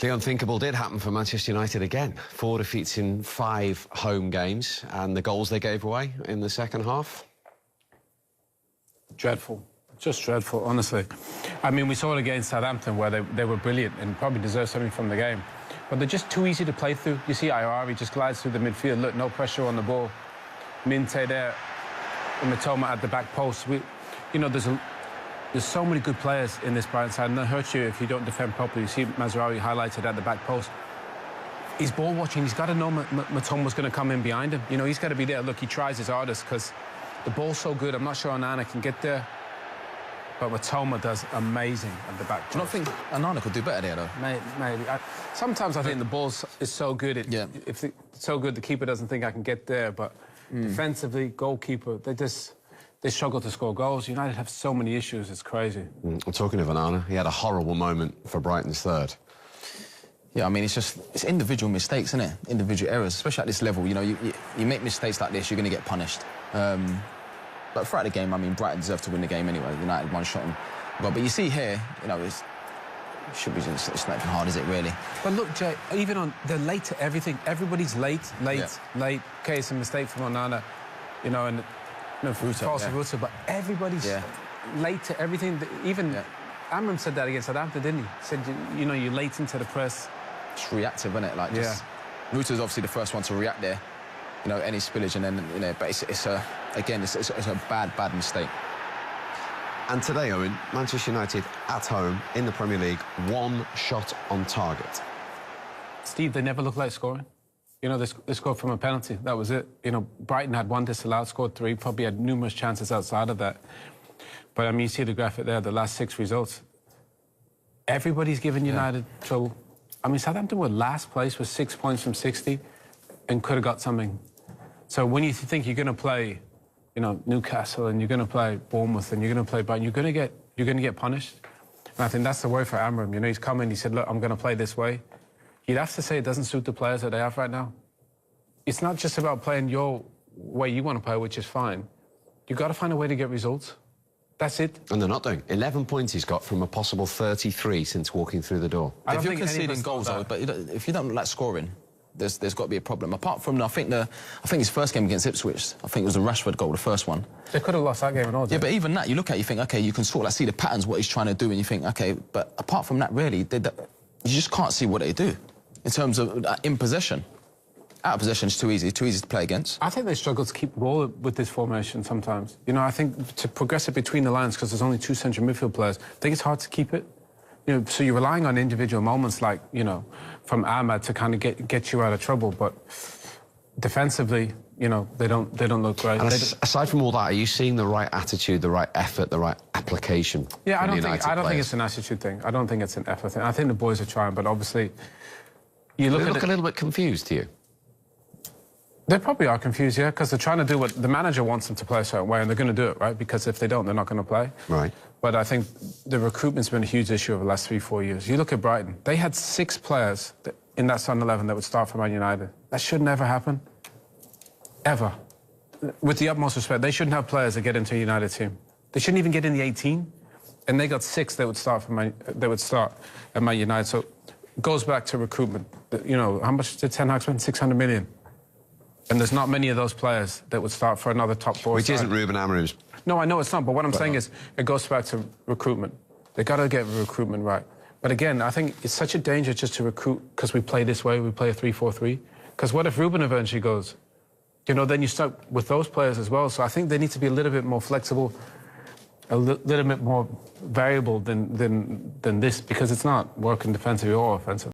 The unthinkable did happen for Manchester United again. 4 defeats in 5 home games, and the goals they gave away in the second half. Dreadful. Just dreadful, honestly. I mean, we saw it against Southampton where they were brilliant and probably deserved something from the game. But they're just too easy to play through. You see He just glides through the midfield. Look, no pressure on the ball. Minte there, and Matoma at the back post. You know, there's so many good players in this Brighton side, and they'll hurt you if you don't defend properly. You see Mazraoui highlighted at the back post. He's ball watching. He's got to know Matoma's going to come in behind him. You know, he's got to be there. Look, he tries his hardest because the ball's so good. I'm not sure Onana can get there. But Matoma does amazing at the back. Do you not think Onana could do better there, though? Maybe. Sometimes I think the ball is so good. If it's so good, the keeper doesn't think I can get there. But defensively, goalkeeper, they struggle to score goals. United have so many issues. It's crazy. I'm talking of Onana. He had a horrible moment for Brighton's third. Yeah, I mean, it's individual mistakes, isn't it? Individual errors, especially at this level. You know, you make mistakes like this, you're going to get punished. But throughout the game, I mean, Brighton deserved to win the game anyway. United one shot. But you see here, you know, it should be just, it's not even hard, is it, really? But look, Jay, even on, they're late to everything. Everybody's late. Okay, it's a mistake from Onana, you know, and false Ruta, but everybody's late to everything. Even Amorim said that against Southampton, didn't he? He said, you know, you're late into the press. It's reactive, isn't it? Like, just Ruta's obviously the first one to react there. You know, any spillage, and then, you know, but it's a bad mistake. And today, Owen, Manchester United at home in the Premier League, 1 shot on target. Steve, they never look like scoring. You know, they scored from a penalty. That was it. You know, Brighton had 1 disallowed, scored 3, probably had numerous chances outside of that. But, I mean, you see the graphic there, the last 6 results. Everybody's giving United trouble. I mean, Southampton were last place with 6 points from 60 and could have got something. So when you think you're going to play, you know, Newcastle and you're going to play Bournemouth and you're going to play Brighton, you're going to get punished. And I think that's the way for Amorim. You know, he's come in, he said, look, I'm going to play this way. You'd have to say it doesn't suit the players that they have right now. It's not just about playing your way you want to play, which is fine. You've got to find a way to get results. That's it. And they're not doing. 11 points he's got from a possible 33 since walking through the door. If you're conceding goals, but if you don't like scoring, there's got to be a problem. Apart from, I think his first game against Ipswich, I think it was the Rashford goal, the first one. They could have lost that game and all. Yeah, but even that, you look at it, you think, OK, you can sort of see the patterns, what he's trying to do, and you think, OK, but apart from that, really, you just can't see what they do in terms of in possession. Out of possession is too easy to play against. I think they struggle to keep the ball with this formation sometimes. You know, I think to progress it between the lines, because there's only 2 central midfield players, I think it's hard to keep it. You know, so you're relying on individual moments like, you know, from Ahmad to kind of get you out of trouble. But defensively, you know, they don't look great. And aside from all that, are you seeing the right attitude, the right effort, the right application? Yeah, I don't think it's an attitude thing. I don't think it's an effort thing. I think the boys are trying, but obviously, you look a little bit confused to you. They probably are confused, yeah, because they're trying to do what the manager wants them to play a certain way, and they're going to do it, right? Because if they don't, they're not going to play. Right. But I think the recruitment's been a huge issue over the last 3-4 years. You look at Brighton, they had 6 players in that starting 11 that would start for Man United. That should never happen. Ever. With the utmost respect, they shouldn't have players that get into a United team. They shouldn't even get in the 18, and they got 6 that would start at Man United. So it goes back to recruitment. You know, how much did Ten Hag spend? 600 million. And there's not many of those players that would start for another top 4 Which isn't Ruben Amorim's. No, I know it's not, but what I'm saying is it goes back to recruitment. They've got to get recruitment right. But again, I think it's such a danger just to recruit because we play this way, we play a 3-4-3. Because what if Ruben eventually goes? You know, then you start with those players as well. So I think they need to be a little bit more flexible, a little bit more variable than this, because it's not working defensively or offensively.